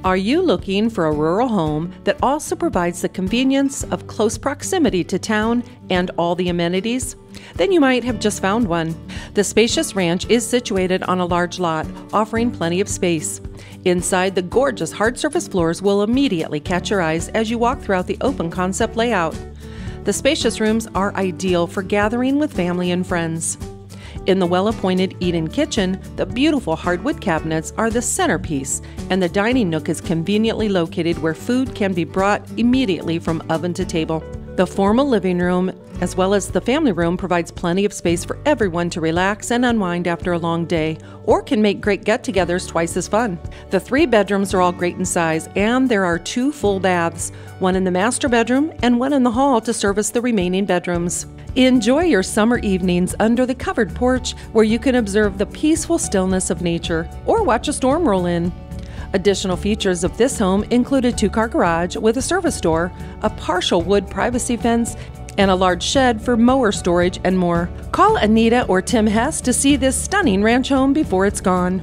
Are you looking for a rural home that also provides the convenience of close proximity to town and all the amenities? Then you might have just found one. The Spacious Ranch is situated on a large lot, offering plenty of space. Inside, the gorgeous hard surface floors will immediately catch your eyes as you walk throughout the open concept layout. The spacious rooms are ideal for gathering with family and friends. In the well-appointed eat-in kitchen, the beautiful hardwood cabinets are the centerpiece, and the dining nook is conveniently located where food can be brought immediately from oven to table. The formal living room, as well as the family room, provides plenty of space for everyone to relax and unwind after a long day, or can make great get-togethers twice as fun. The 3 bedrooms are all great in size, and there are 2 full baths, one in the master bedroom and one in the hall to service the remaining bedrooms. Enjoy your summer evenings under the covered porch where you can observe the peaceful stillness of nature or watch a storm roll in. Additional features of this home include a 2-car garage with a service door, a partial wood privacy fence, and a large shed for mower storage and more. Call Anita or Tim Hess to see this stunning ranch home before it's gone.